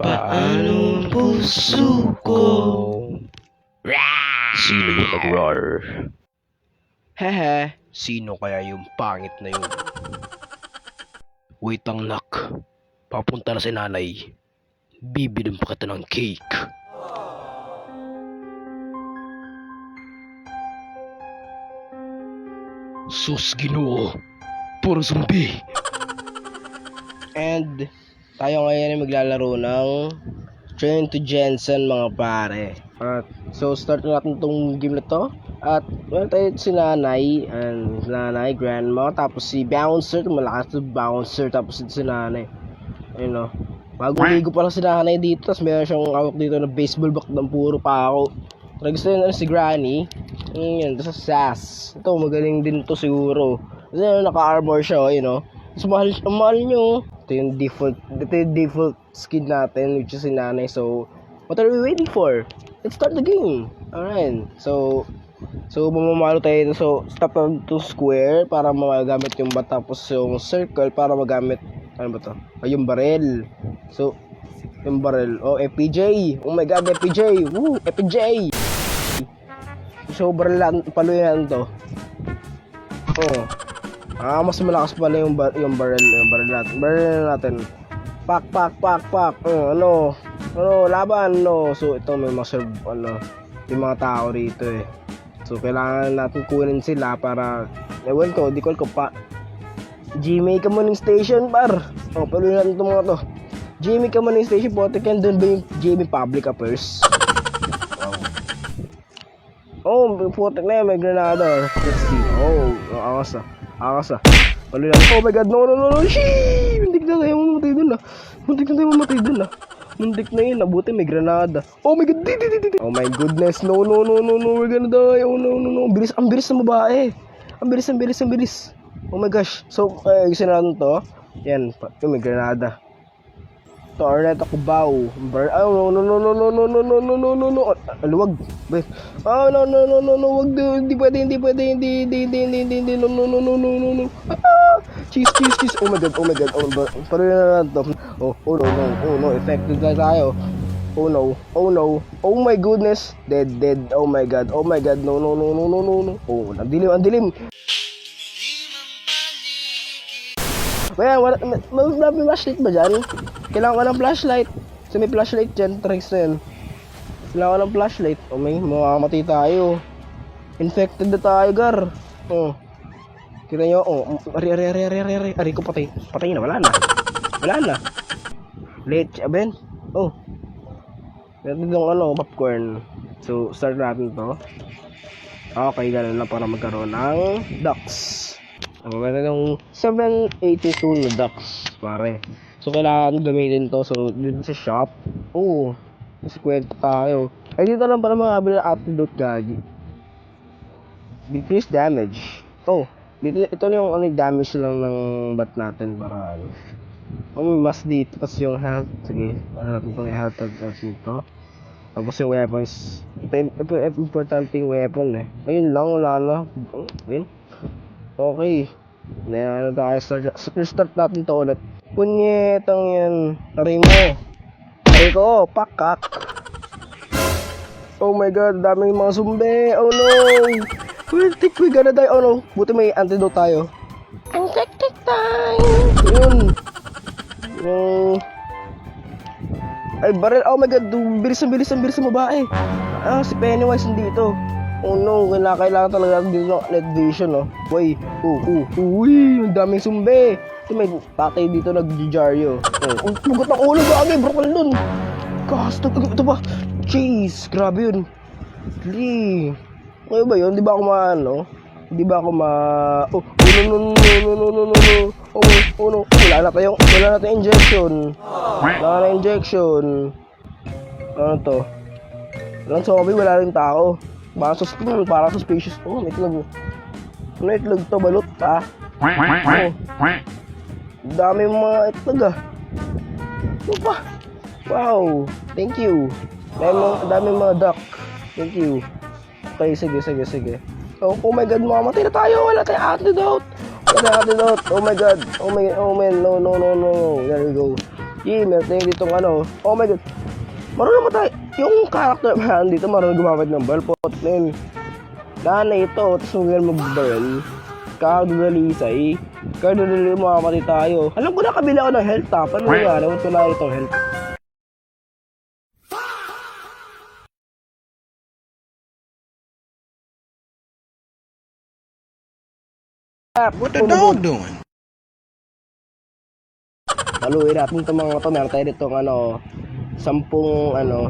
Paano ang puso ko? Sino yung nag-roar? Hehe, sino kaya yung pangit na yun? Wait ang nak, papunta na si nanay. Bibilin pa kita ng cake. Sus, Ginoo, puro zombie. And tayo ngayon ay maglalaro ng Train to Jensen, mga pare. At so start na natin tong game na to. At meron tayo si nanay, and nanay, grandma, tapos si bouncer, malakas na bouncer, tapos si nanay. Ayun o, bagong ligo pa lang si nanay dito, tapos meron siyang awak dito na baseball bat ng puro pako. Gusto yun si granny. Yun, tapos sass. Ito, magaling din to siguro. Kasi naka-armor siya, you know. Mas mahal nyo. Ito yung default skin natin, which is si nanay. So, what are we waiting for? Let's start the game. Alright. So mamamalo tayo dito. So, stop na to square para magamit yung bat. Tapos yung circle para magamit, ano ba to? Yung barrel. So, yung barrel. Oh, FPJ. Oh my god, FPJ. Woo, FPJ. So, barrel paluyan to. Oh. Mas malakas pala yung barrel natin. Pak. Ano, laban, no. So, ito may maserve, yung mga tao rito eh. So, kailangan natin kunin sila para, ewan ko, di ko pa. GMA Communing Station, par. Oh, paluyan natin itong mga to. GMA Communing Station, potek yan. Doon ba yung GMA Public Affairs? Oh, putik na yan, may granada. Let's see. Oh, akas ah. Paluyan. Oh my god, no. Shee! Muntik na tayo mamatay dun ah. Muntik na yun, nabuti may granada. Oh my god, oh my goodness, no, we're gonna die. Oh no. Ang bilis ng babae. Ang bilis. Oh my gosh. So, gusto natin to. Yan, may granada. Tornet ako baw. Oh no. Aluwag. Oh no. Wag hindi pwede. No. Cheese. Oh my god. Pero na to. Oh no. Affected na tayo. Oh no. Oh my goodness. Dead. Oh my god. No. Oh, ang dilim. Well, may flashlight ba dyan? Kailangan ko ng flashlight. Kasi may flashlight dyan. Tricks na yan. Kailangan ko ng flashlight. Oh, may mamamatay tayo. Infected na tayo, gar. Oh. Kita nyo. Oh. Ari ko patay. Patay na. Wala na. Late. Ben. Oh. Meron yung popcorn. So, start natin to. Okay, ganun lang para magkaroon ng ducks. Meron yung 782 na ducks, pare. So, kailangan gamitin to. So, dito sa shop. Oo. Kasi kwento tayo. Ay, dito lang pala makabili ng antidote, gagi. Decrease damage. Oh, dito, ito yung damage lang ng bat natin para mas dito. Tapos yung health. Sige, ano natin itong health dito. Tapos yung weapons. Ito importante yung weapon eh. Ayun lang, wala na. Ayun. Okay. Na start natin to ulit. Punyetang yan. Tari ko. Pakak. Oh my god, daming mga zombie. Oh no. We gonna die. Oh no. Buti may antidote tayo. Antic time. Yun. Ay, barrel. Oh my god. Bilis ang babae. Si Pennywise nandito. Oh no, kailangan talaga natin dito ng net vision, no? Uy, ang daming zombie. Ito may patay dito nag-jaryo. Pugot ng ulo, gagi, brokol dun. Ito ba? Jeez, grabe yun. Dali. Ano ba yun? Di ba ako no. Wala na tayong injection. Ano to? Walang zombie, wala rin tao. Para suspicious. Oh, may itlog. Ano itlog to? Balot, ha? Dami mga itlog, ah. Ano pa? Wow. Thank you. Dami mga duck. Thank you. Okay, sige. Oh my god, mamamatay na tayo. Wala tayong antidote. Oh my god. Oh man, no. There we go. Meron tayo ditong ano. Oh my god. Marunong matay. Yung character man dito marunong gumamit ng barrel pot na yun. Daan na ito. Tapos magaling mag-barrel. Kakadudalisay. Kakadudali makamatay tayo. Alam ko na kabila ko ng health ha. Paano nangyari? Huwag ko na itong health. What the dog doing? Paluin natin itong mga to. Meron tayo ditong ano. 10 ano.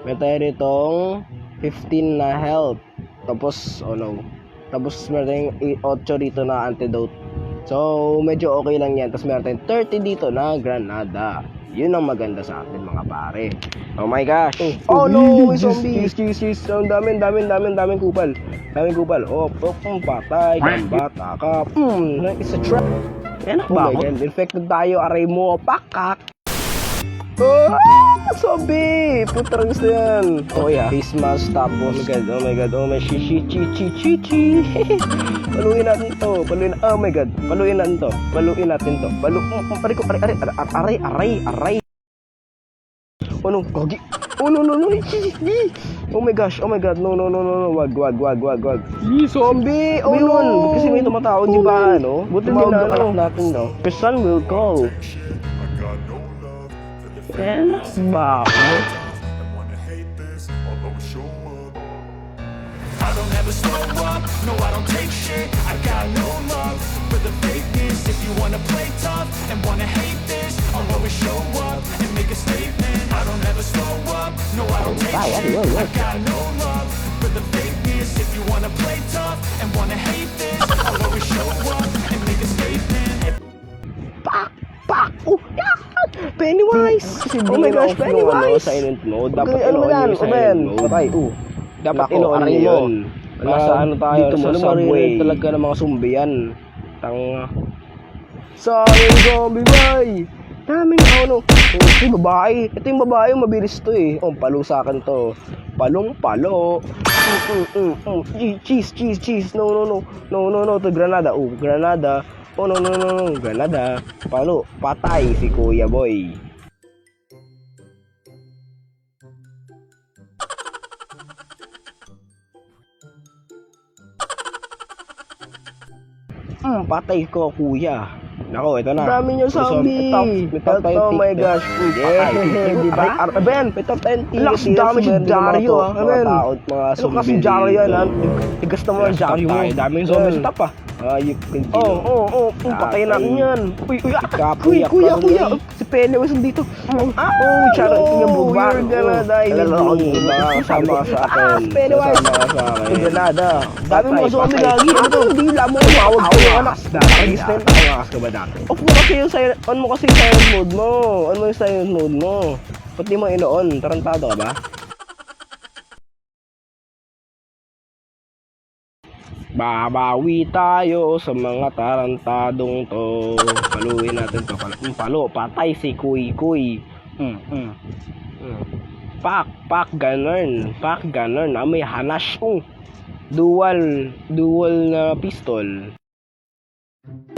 Meron tayo ditong 15 na health. Tapos, oh no. Tapos meron tayong 8 dito na antidote. So, medyo okay lang yan. Tapos meron tayong 30 dito na granada. Yun ang maganda sa atin mga pare. Oh my gosh. Oh no, may zombie. Cheese. Ang daming kupal. Daming kupal. Oh, patay. Gambata ka. It's a trap. Yan ba? Infected tayo. Aray mo. Pakak. Oh, zombie! Putrang gusto yan. Oh yeah, face mask tapos. Oh my god, oh my chi. Paluin natin to. Oh my god, paluin natin to. Aray. Oh no, gogi. Oh no. Oh my gosh, no. Wag. Zombie! Oh no! Kasi may tumatawag, di ba ano? Buti din na ano natin no. The sun will call. Yan, bakit? I don't ever slow up, no I don't take shit. I got no love for the fakeness. If you wanna play tough and wanna hate this, I'll always show up and make a statement. I don't ever slow up, no I don't take shit. I got no love for the fakeness. If you wanna play tough and wanna hate this, I'll always show up and make a statement. Pak! Pennywise! Oh my gosh, Pennywise! Silent mode. Dapat inuon yung silent mode. Patay, dapat inuon yun. Nasa ano tayo, sa subway. Talaga ng mga zombie yan. Tanga. Sayang zombie, boy! Daming ano. Ito yung babae. Ito yung babae, mabilis to eh. Oh, palo sa akin to. Palong-palo. Cheese. No. Ito, granada. Granada. Oh no, granada. Palo, patay si Kuya Boy. Patay ko kuya. Nako, ito na. Dami niyo zombie. Oh my gosh. Di ba? Ben, ito 10 lakas dami si Dario ah. Ben. Lakas si Dario yan. Tigas naman ang Dario mo. Daming zombie sa top ah. You can kill. Patayin natin yan. Kuya. Si Pennywise dito. Charot niya bubar. You're gonna die. Kasama sa akin. Pennywise. Granada. Dami mga zombie lagi. Hindi lang mo umawag ko yung anak. Nakagis na yung takas ka ba dati? Off mo kasi yung silent, on mo kasi yung silent mode mo. On mo yung silent mode mo. Ba't di mo ino-on? Tarantado ka ba? Babawi tayo sa mga tarantadong to. Paluin natin to. Palo, patay si Kuy. Pak ganern na may hanash. Dual na pistol.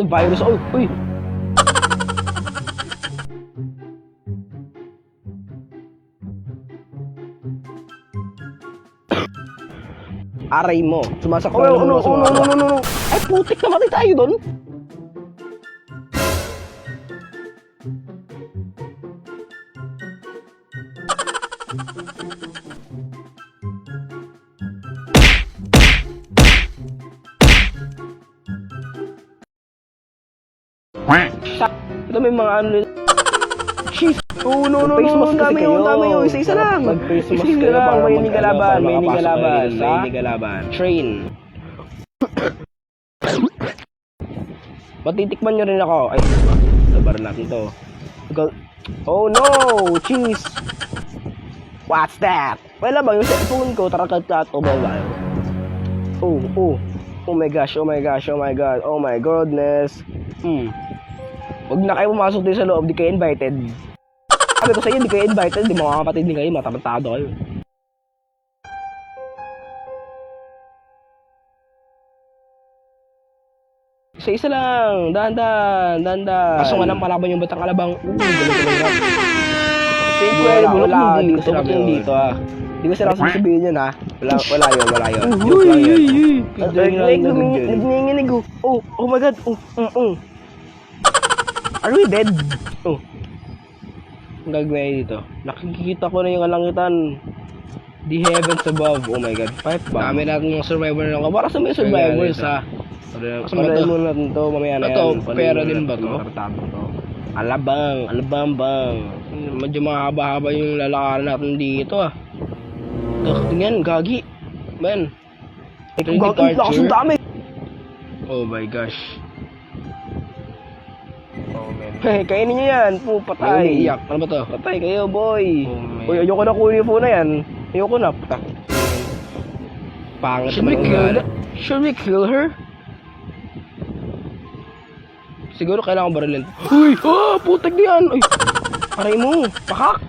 Virus. Uy. Aray mo. Sumasak na no. Ay, putik, namatay tayo doon. Ito may mga ano nila. Cheese. No. Dami yun. Isa lang. Mag-face mask kayo para may galaban. Train. Matitikman nyo rin ako. Ay, sabaran natin to. Oh no! Cheese! What's that? Wala bang yung cellphone ko? Tarakatat o ba ba? Oh my gosh. Oh my goodness. Huwag na kayo pumasok din sa loob, di kayo invited. Sabi ko sa inyo, di kayo invited, di mga kapatid din kayo, matamantado kayo. Isa-isa lang. Dahan-dahan. Kaso nga lang palaban yung batang alabang. Galing. Wala dito. Ba't yung dito ah? Hindi ko sila sasabihin yun ha. Wala yun. Joke lang yun. Nagninginig oh. Oh my god. Are we dead? Oh. Ang gagawin dito. Nakikita ko na yung kalangitan. The heavens above. Oh my god. Pipe ba? Dami natin mga survivor na lang. Para sa mga survivors ha. Panoodin muna natin to. Mamaya na yan. Ito, pera din ba to? Alabang bang. Medyo mahaba-haba yung lalakaran natin dito ah. Tingnan, gagi. Man. Gagi, lakas ang dami. Oh my gosh. Oh man. Kainin nyo yan. Patay. Iyak. Ano ba to? Patay kayo, boy. Uy, ayoko na kunin yung phone na yan. Ayoko na. Putak. Pangit. Should we kill her? Siguro kailangan barilin. Uy! Putag na yan! Uy! Aray mo! Pakak!